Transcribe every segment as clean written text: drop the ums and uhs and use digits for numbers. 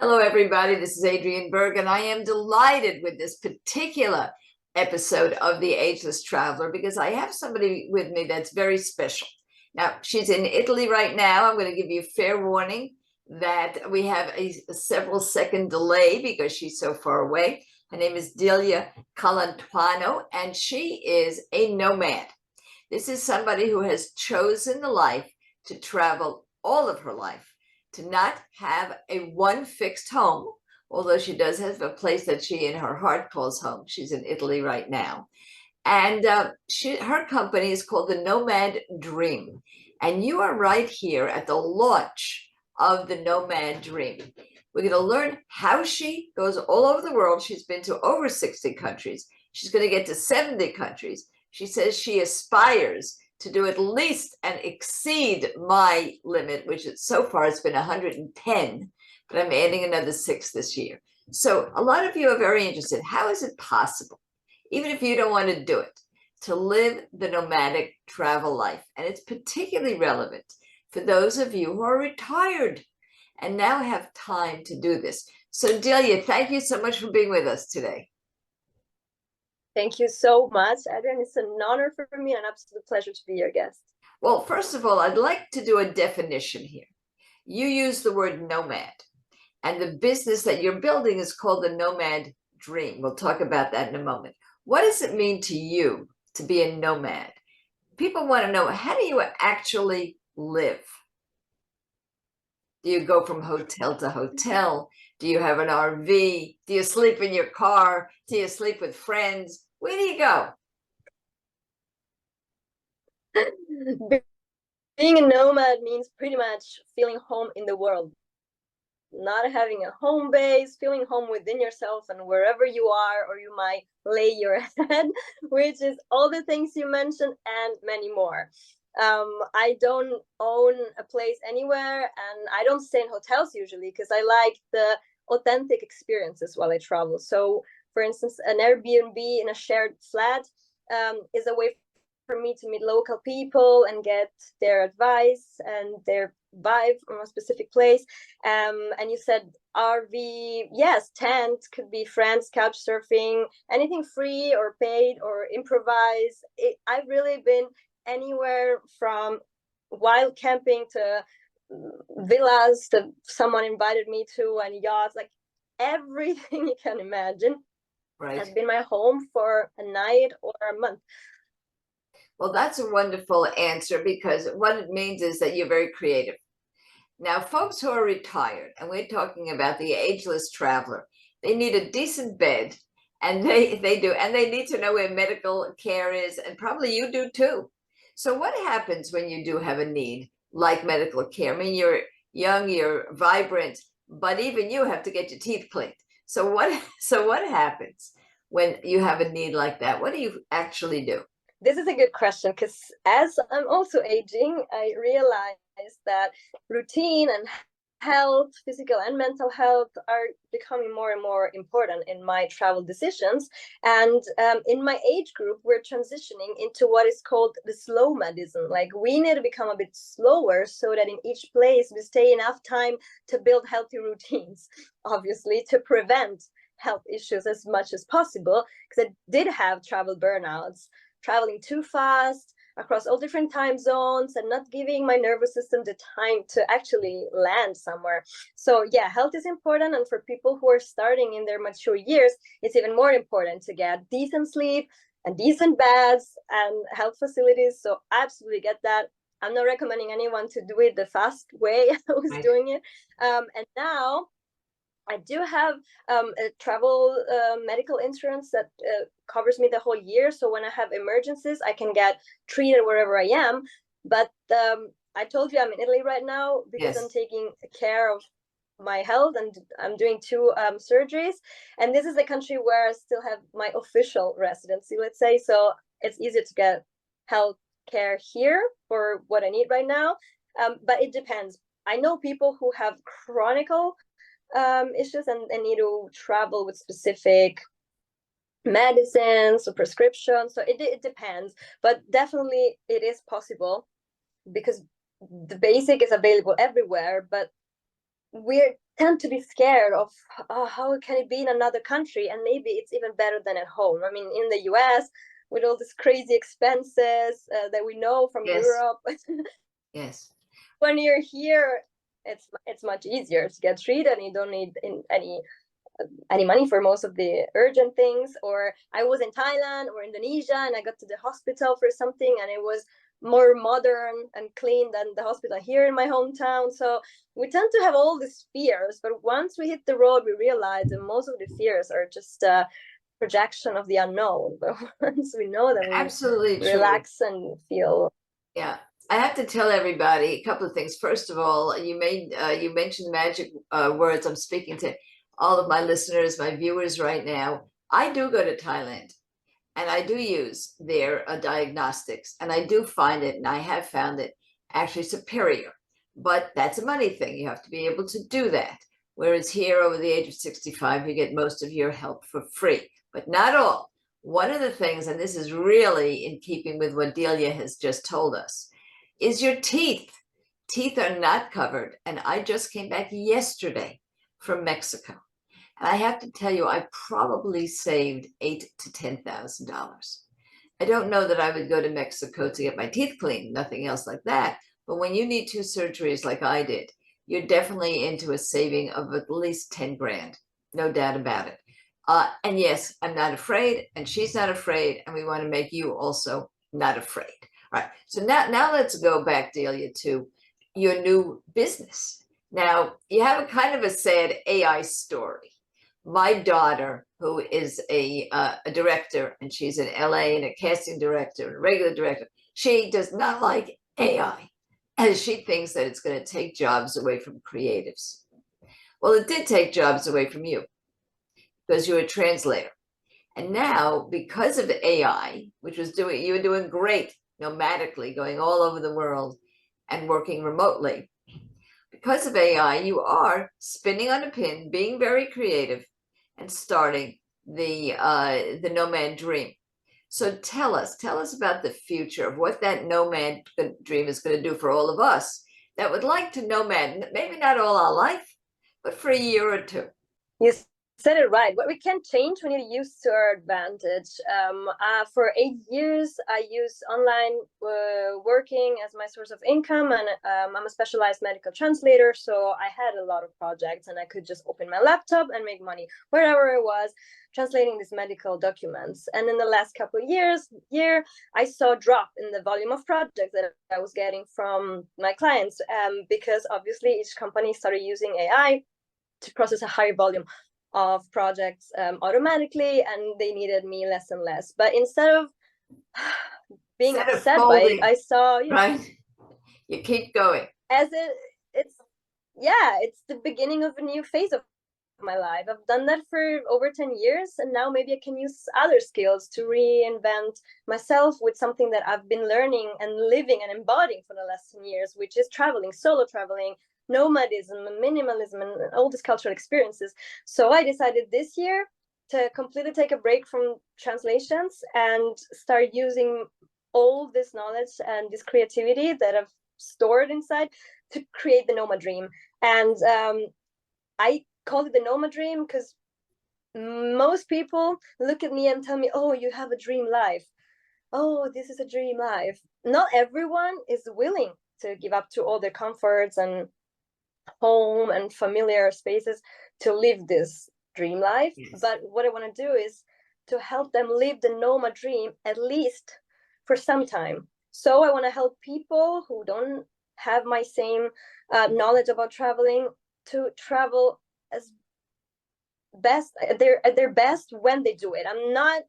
Hello, everybody. This is Adrienne Berg, and I am delighted with this particular episode of The Ageless Traveler because I have somebody with me that's very special. Now, she's in Italy right now. I'm going to give you fair warning that we have a several second delay because she's so far away. Her name is Delia Colantuono, and she is a nomad. This is somebody who has chosen the life to travel all of her life, to not have a one fixed home, although she does have a place that she in her heart calls home. She's in Italy right now. And her company is called the Nomadream. And you are right here at the launch of the Nomadream. We're going to learn how she goes all over the world. She's been to over 60 countries. She's going to get to 70 countries. She says she aspires to do at least and exceed my limit, which so far has been 110, but I'm adding another 6 this year. So a lot of you are very interested. How is it possible, even if you don't want to do it, to live the nomadic travel life? And it's particularly relevant for those of you who are retired and now have time to do this. So Delia, thank you so much for being with us today. Thank you so much, Adrienne. It's an honor for me and an absolute pleasure to be your guest. Well, first of all, I'd like to do a definition here. You use the word nomad, and the business that you're building is called the Nomad Dream. We'll talk about that in a moment. What does it mean to you to be a nomad? People want to know, how do you actually live? Do you go from hotel to hotel? Do you have an RV? Do you sleep in your car? Do you sleep with friends? Where do you go? Being a nomad means pretty much feeling home in the world, not having a home base, feeling home within yourself and wherever you are, or you might lay your head, which is all the things you mentioned and many more. I don't own a place anywhere, and I don't stay in hotels usually because I like the authentic experiences while I travel. So, for instance, an Airbnb in a shared flat is a way for me to meet local people and get their advice and their vibe from a specific place. And you said RV, yes, tent could be friends, couch surfing, anything free or paid or improvise. I've really been anywhere from wild camping to villas that someone invited me to, and yachts, like everything you can imagine has been my home for a night or a month. Well, that's a wonderful answer because what it means is that you're very creative. Now, folks who are retired, and we're talking about the ageless traveler, they need a decent bed, and they do, and they need to know where medical care is, and probably you do too. So what happens when you do have a need like medical care? I mean, you're young, you're vibrant, but even you have to get your teeth cleaned. So what happens when you have a need like that? What do you actually do? This is a good question because as I'm also aging, I realize that routine and health, physical and mental health, are becoming more and more important in my travel decisions. And in my age group, we're transitioning into what is called the slow medicine. Like, we need to become a bit slower so that in each place we stay enough time to build healthy routines, obviously, to prevent health issues as much as possible. Because I did have travel burnouts, traveling too fast across all different time zones and not giving my nervous system the time to actually land somewhere. So yeah, health is important. And for people who are starting in their mature years, it's even more important to get decent sleep and decent beds and health facilities. So I absolutely get that. I'm not recommending anyone to do it the fast way I was doing it. And now I do have a travel medical insurance that covers me the whole year. So when I have emergencies, I can get treated wherever I am. But I told you I'm in Italy right now because I'm taking care of my health, and I'm doing 2 surgeries. And this is a country where I still have my official residency, let's say. So it's easier to get health care here for what I need right now. But it depends. I know people who have chronic issues and need to travel with specific medicines or prescriptions. So it depends, but definitely it is possible because the basic is available everywhere. But we tend to be scared of how can it be in another country, and maybe it's even better than at home. I mean, in the US, with all these crazy expenses that we know from Yes. Europe, Yes. when you're here, it's much easier to get treated, and you don't need any money for most of the urgent things. Or I was in Thailand or Indonesia, and I got to the hospital for something, and it was more modern and clean than the hospital here in my hometown. So we tend to have all these fears, but once we hit the road, we realize that most of the fears are just a projection of the unknown. But once we know them, we Absolutely true. relax and feel. Yeah. I have to tell everybody a couple of things. First of all, you mentioned magic words. I'm speaking to all of my listeners, my viewers right now. I do go to Thailand, and I do use their diagnostics, and I do find it, and I have found it actually superior. But that's a money thing. You have to be able to do that. Whereas here, over the age of 65, you get most of your help for free, but not all. One of the things, and this is really in keeping with what Delia has just told us, is your teeth. Teeth are not covered. And I just came back yesterday from Mexico. And I have to tell you, I probably saved $8,000 to $10,000. I don't know that I would go to Mexico to get my teeth cleaned, nothing else like that. But when you need 2 surgeries like I did, you're definitely into a saving of at least 10 grand, no doubt about it. And yes, I'm not afraid, and she's not afraid, and we want to make you also not afraid. All right. So now let's go back, Delia, to your new business. Now, you have a kind of a sad AI story. My daughter, who is a director, and she's in LA and a casting director and a regular director, she does not like AI, as she thinks that it's going to take jobs away from creatives. Well, it did take jobs away from you because you're a translator. And now, because of AI, which was you were doing great nomadically, going all over the world and working remotely, because of AI, you are spinning on a pin, being very creative, and starting the Nomadream. So tell us about the future of what that Nomad Dream is going to do for all of us that would like to nomad, maybe not all our life, but for a year or two. You said it right. What we can change, we need to use to our advantage. For 8 years, I used online working as my source of income, and I'm a specialized medical translator. So I had a lot of projects, and I could just open my laptop and make money wherever I was translating these medical documents. And in the last couple of years, I saw a drop in the volume of projects that I was getting from my clients, because obviously each company started using AI to process a higher volume of projects automatically, and they needed me less and less. But instead of being upset by it, I saw, right, you keep going. As it's the beginning of a new phase of my life. I've done that for over 10 years, and now maybe I can use other skills to reinvent myself with something that I've been learning and living and embodying for the last 10 years, which is traveling, solo traveling, nomadism and minimalism and all these cultural experiences. So I decided this year to completely take a break from translations and start using all this knowledge and this creativity that I've stored inside to create the Nomadream. And I called it the Nomadream because most people look at me and tell me, oh, you have a dream life. Oh, this is a dream life. Not everyone is willing to give up to all their comforts and home and familiar spaces to live this dream life. Yes. But what I want to do is to help them live the nomad dream, at least for some time. So I want to help people who don't have my same knowledge about traveling to travel as best at their best when they do it. I'm not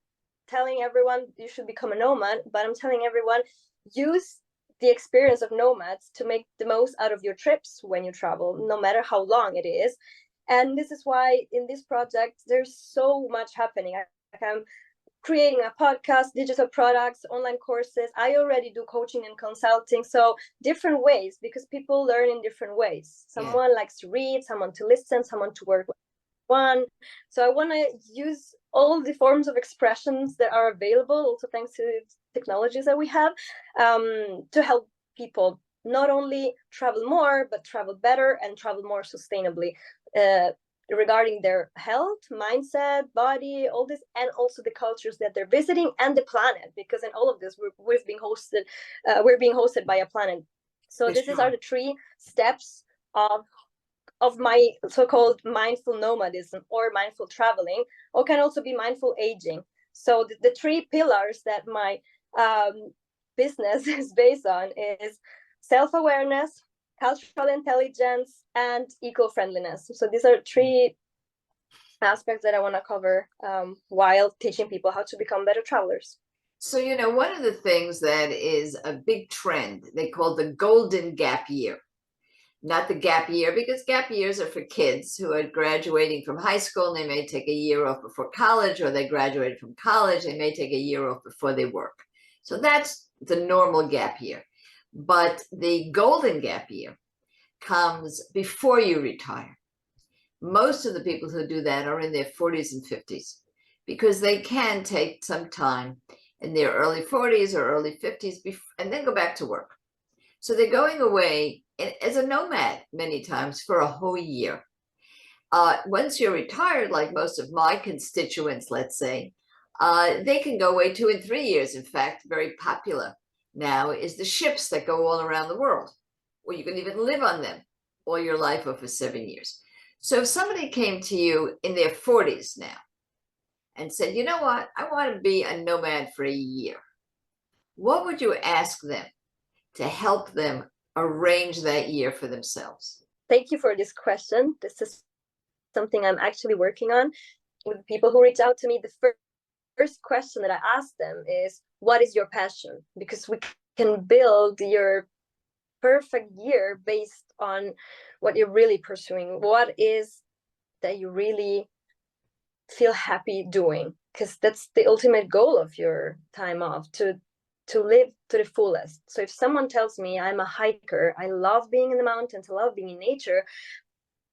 telling everyone you should become a nomad, but I'm telling everyone use the experience of nomads to make the most out of your trips when you travel, no matter how long it is. And this is why in this project there's so much happening. I'm creating a podcast, digital products, online courses. I already do coaching and consulting. So different ways, because people learn in different ways. Someone likes to read, someone to listen, someone to work one. So I want to use all the forms of expressions that are available, also thanks to technologies that we have, to help people not only travel more, but travel better and travel more sustainably, regarding their health, mindset, body, all this, and also the cultures that they're visiting and the planet, because in all of this we're being hosted by a planet. So For this sure. are the 3 steps of my so-called mindful nomadism or mindful traveling, or can also be mindful aging. So the 3 pillars that my business is based on is self-awareness, cultural intelligence, and eco-friendliness. So these are 3 aspects that I want to cover while teaching people how to become better travelers. So, one of the things that is a big trend, they call the golden gap year. Not the gap year, because gap years are for kids who are graduating from high school and they may take a year off before college, or they graduated from college, they may take a year off before they work. So that's the normal gap year. But the golden gap year comes before you retire. Most of the people who do that are in their 40s and 50s, because they can take some time in their early 40s or early 50s and then go back to work. So they're going away as a nomad many times for a whole year. Once you're retired, like most of my constituents, let's say, they can go away 2 and 3 years. In fact, very popular now is the ships that go all around the world, or you can even live on them all your life or for 7 years. So if somebody came to you in their 40s now and said, you know what, I want to be a nomad for a year, what would you ask them to help them arrange that year for themselves? Thank you for this question. This is something I'm actually working on with people who reach out to me. The first question that I ask them is, what is your passion? Because we can build your perfect year based on what you're really pursuing. What is that you really feel happy doing? Because that's the ultimate goal of your time off, to live to the fullest. So if someone tells me I'm a hiker, I love being in the mountains, I love being in nature,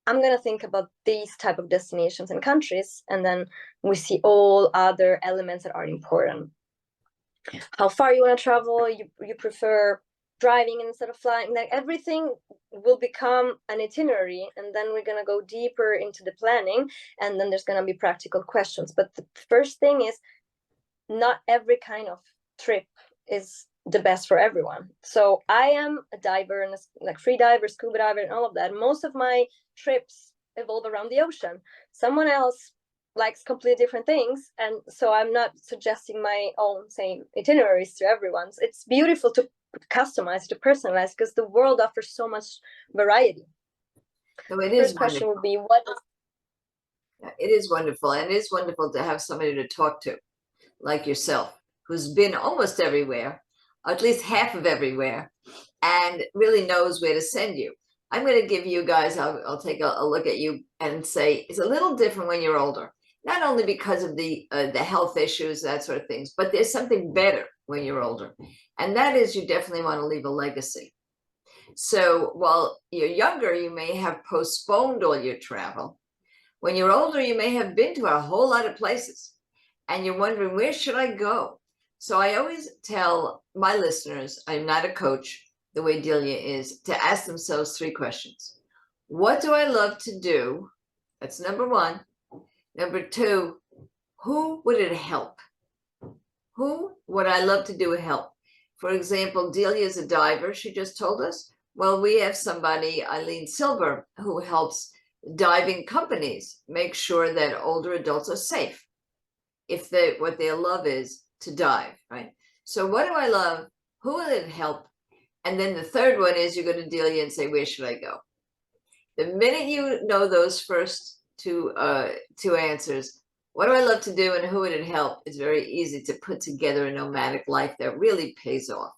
I'm going to think about these type of destinations and countries, and then we see all other elements that are important. How far you want to travel, you prefer driving instead of flying, like everything will become an itinerary, and then we're going to go deeper into the planning, and then there's going to be practical questions. But the first thing is, not every kind of trip is the best for everyone. So I am a diver, and like free diver, scuba diver, and all of that. Most of my trips evolve around the ocean. Someone else likes completely different things, and so I'm not suggesting my own same itineraries to everyone. It's beautiful to customize, to personalize, because the world offers so much variety. So it First is question wonderful. would be, what is It is wonderful, and it is wonderful to have somebody to talk to, like yourself, who's been almost everywhere, or at least half of everywhere, and really knows where to send you. I'm going to give you guys, I'll take a look at you and say it's a little different when you're older, not only because of the health issues, that sort of things, but there's something better when you're older, and that is you definitely want to leave a legacy. So while you're younger, you may have postponed all your travel. When you're older, you may have been to a whole lot of places and you're wondering, where should I go? So I always tell my listeners, I'm not a coach the way Delia is, to ask themselves 3 questions. What do I love to do? That's number 1. Number 2, who would it help? Who would I love to do help? For example, Delia is a diver, she just told us. Well, we have somebody, Eileen Silver, who helps diving companies make sure that older adults are safe if what their love is to dive, right? So what do I love? Who will it help? And then the third one is, you go to Delia and say, where should I go? The minute you know those first two answers, what do I love to do and who would it help? It's very easy to put together a nomadic life that really pays off.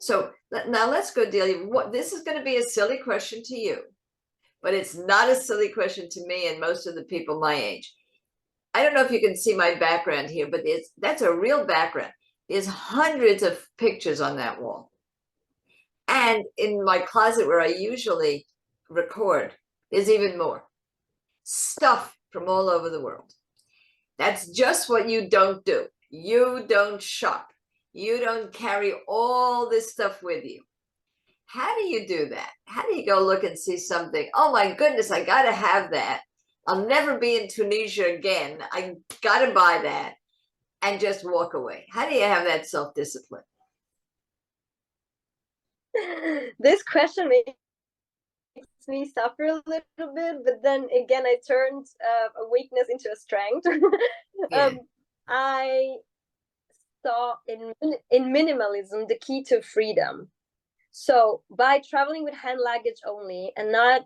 So now let's go, Delia. This is going to be a silly question to you, but it's not a silly question to me and most of the people my age. I don't know if you can see my background here, but that's a real background. There's hundreds of pictures on that wall. And in my closet where I usually record, there's even more stuff from all over the world. That's just what you don't do. You don't shop. You don't carry all this stuff with you. How do you do that? How do you go look and see something? Oh my goodness, I got to have that. I'll never be in Tunisia again. I got to buy that and just walk away. How do you have that self-discipline? This question makes me suffer a little bit, but then again, I turned a weakness into a strength. Yeah. I saw in minimalism the key to freedom. So by traveling with hand luggage only and not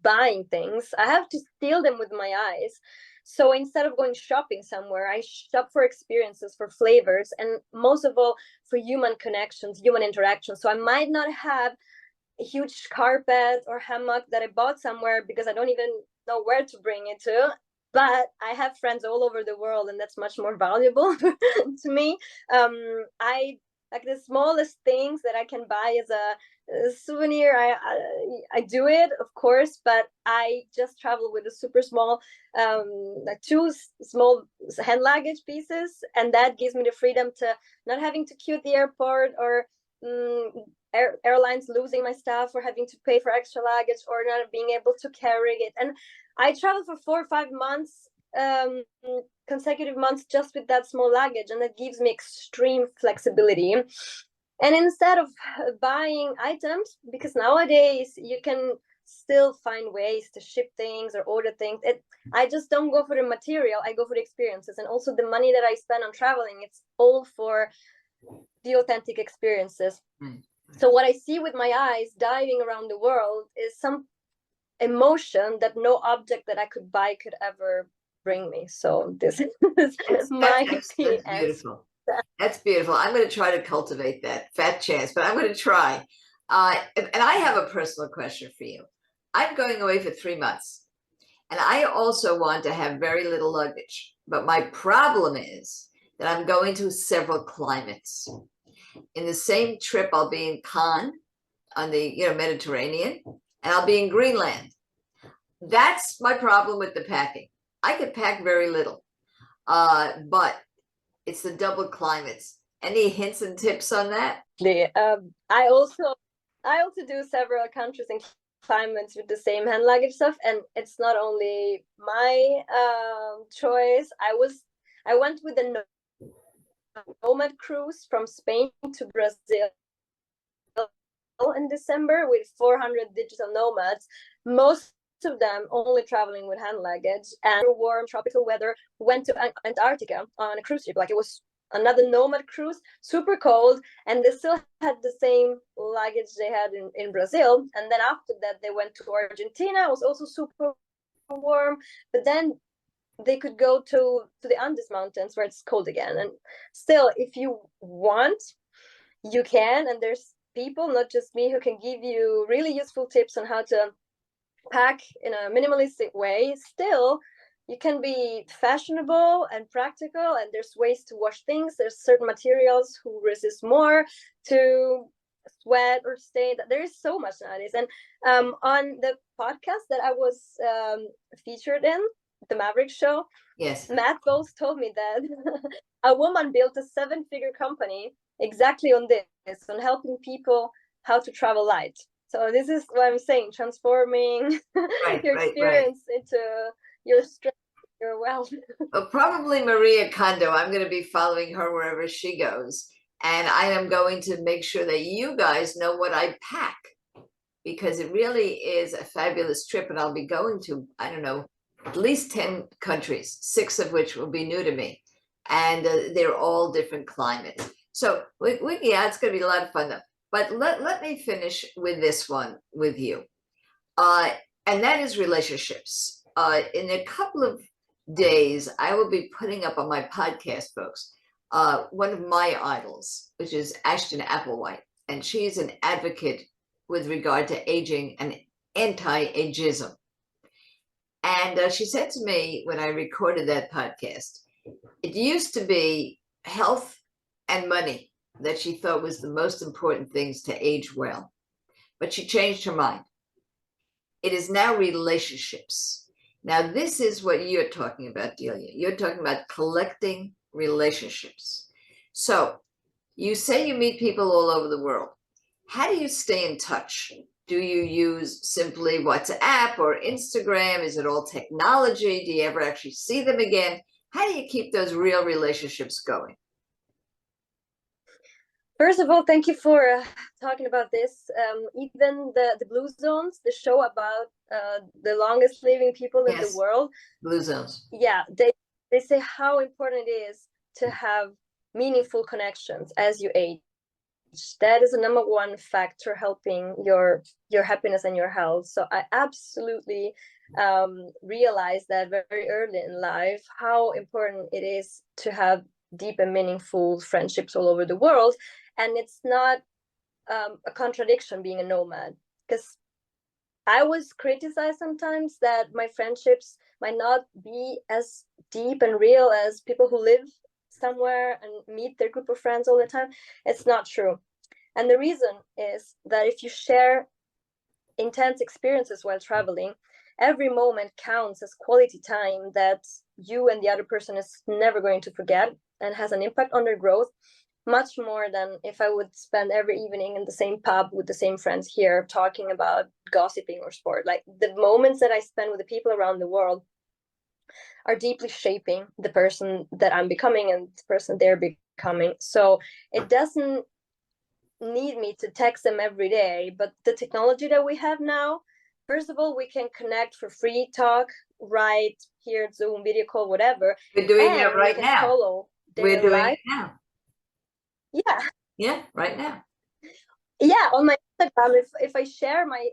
buying things, I have to steal them with my eyes. So instead of going shopping somewhere, I shop for experiences, for flavors, and most of all for human connections, human interaction. So I might not have a huge carpet or hammock that I bought somewhere because I don't even know where to bring it to, but I have friends all over the world, and that's much more valuable to me. I like the smallest things that I can buy as a souvenir. I do it, of course, but I just travel with a super small, like two small hand luggage pieces, and that gives me the freedom to not having to queue at the airport or airlines losing my stuff or having to pay for extra luggage or not being able to carry it. And I traveled for 4 or 5 months, consecutive months, just with that small luggage, and that gives me extreme flexibility. And instead of buying items, because nowadays you can still find ways to ship things or order things, I just don't go for the material, I go for the experiences. And also the money that I spend on traveling, it's all for the authentic experiences. So what I see with my eyes diving around the world is some emotion that no object that I could buy could ever bring me. So this is my that's beautiful. That's beautiful. I'm going to try to cultivate that fat chance, but I'm going to try. And I have a personal question for you. I'm going away for 3 months, and I also want to have very little luggage. But my problem is that I'm going to several climates. In the same trip, I'll be in Cannes on the Mediterranean, and I'll be in Greenland. That's my problem with the packing. I could pack very little, but it's the double climates. Any hints and tips on that? I also do several countries and climates with the same hand luggage stuff, and it's not only my choice. I went with the Nomad cruise from Spain to Brazil in December with 400 digital nomads, most of them only traveling with hand luggage, and warm tropical weather. Went to Antarctica on a cruise ship. Like, it was another nomad cruise, super cold, and they still had the same luggage they had in Brazil. And then after that they went to Argentina. It was also super warm, but then they could go to the Andes mountains where it's cold again. And still, if you want, you can, and there's people, not just me, who can give you really useful tips on how to pack in a minimalistic way. Still, you can be fashionable and practical, and there's ways to wash things. There's certain materials who resist more to sweat or stain. There is so much nowadays. And on the podcast that I was featured in, the Maverick Show, yes, Matt Bowles told me that a woman built a 7-figure company exactly on this, on helping people how to travel light. So this is what I'm saying, transforming your experience into your strength, your wealth. Well, probably Maria Kondo. I'm going to be following her wherever she goes. And I am going to make sure that you guys know what I pack, because it really is a fabulous trip. And I'll be going to, I don't know, at least 10 countries, 6 of which will be new to me. And they're all different climates. So yeah, it's going to be a lot of fun though. But let me finish with this one with you. And that is relationships. In a couple of days, I will be putting up on my podcast, folks, one of my idols, which is Ashton Applewhite. And she's an advocate with regard to aging and anti-ageism. And she said to me when I recorded that podcast, it used to be health and money that she thought was the most important things to age well. But she changed her mind. It is now relationships. Now, this is what you're talking about, Delia. You're talking about collecting relationships. So you say you meet people all over the world. how do you stay in touch? Do you use simply WhatsApp or Instagram? Is it all technology? Do you ever actually see them again? How do you keep those real relationships going? First of all, thank you for talking about this. Even the Blue Zones, the show about the longest living people in the world. Blue Zones. Yeah, they say how important it is to have meaningful connections as you age. That is the number one factor helping your happiness and your health. So I absolutely realized that very early in life how important it is to have deep and meaningful friendships all over the world. And it's not a contradiction being a nomad, because I was criticized sometimes that my friendships might not be as deep and real as people who live somewhere and meet their group of friends all the time. It's not true. And the reason is that if you share intense experiences while traveling, every moment counts as quality time that you and the other person is never going to forget, and has an impact on their growth, much more than if I would spend every evening in the same pub with the same friends here talking about gossiping or sport. Like, the moments that I spend with the people around the world are deeply shaping the person that I'm becoming and the person they're becoming. So it doesn't need me to text them every day, but the technology that we have now, first of all, we can connect for free, talk right here, Zoom, video call, whatever. We're doing that right now. Follow We're doing life. it now. Yeah, right now. Yeah, on my Instagram, if I share my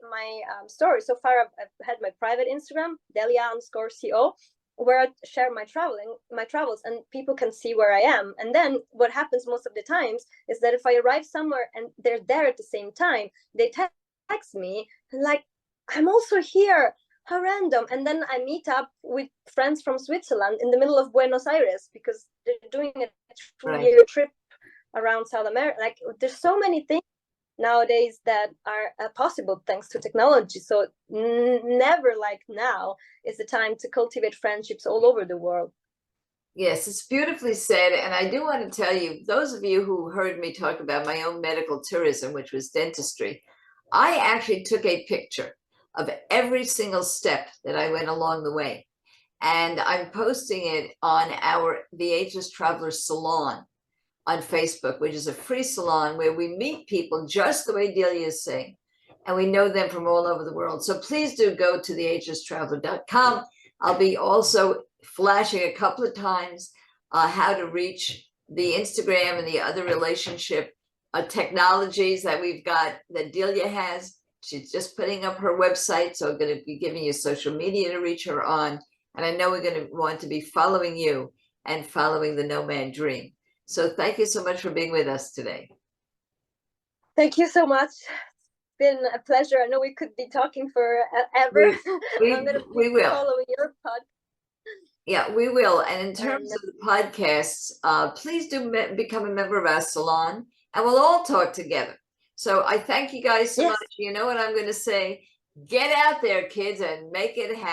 story, so far I've had my private Instagram, Delia_CO, where I share my travels, and people can see where I am. And then what happens most of the times is that if I arrive somewhere and they're there at the same time, they text me like, I'm also here, how random. And then I meet up with friends from Switzerland in the middle of Buenos Aires because they're doing a 2-year trip around South America. Like, there's so many things nowadays that are possible thanks to technology. So never like now is the time to cultivate friendships all over the world. Yes, it's beautifully said. And I do want to tell you, those of you who heard me talk about my own medical tourism, which was dentistry, I actually took a picture of every single step that I went along the way. And I'm posting it on the Ageless Traveler Salon on Facebook, which is a free salon where we meet people just the way Delia is saying, and we know them from all over the world. So please do go to theagelesstraveler.com. I'll be also flashing a couple of times how to reach the Instagram and the other relationship technologies that we've got, that Delia has. She's just putting up her website, so I'm going to be giving you social media to reach her on. And I know we're going to want to be following you and following the Nomad Dream. So thank you so much for being with us today. Thank you so much. It's been a pleasure. I know we could be talking forever. We will. Following your podcast. Yeah, we will. And in terms of the podcasts, please do become a member of our salon, and we'll all talk together. So I thank you guys so much. You know what I'm going to say? Get out there, kids, and make it happen.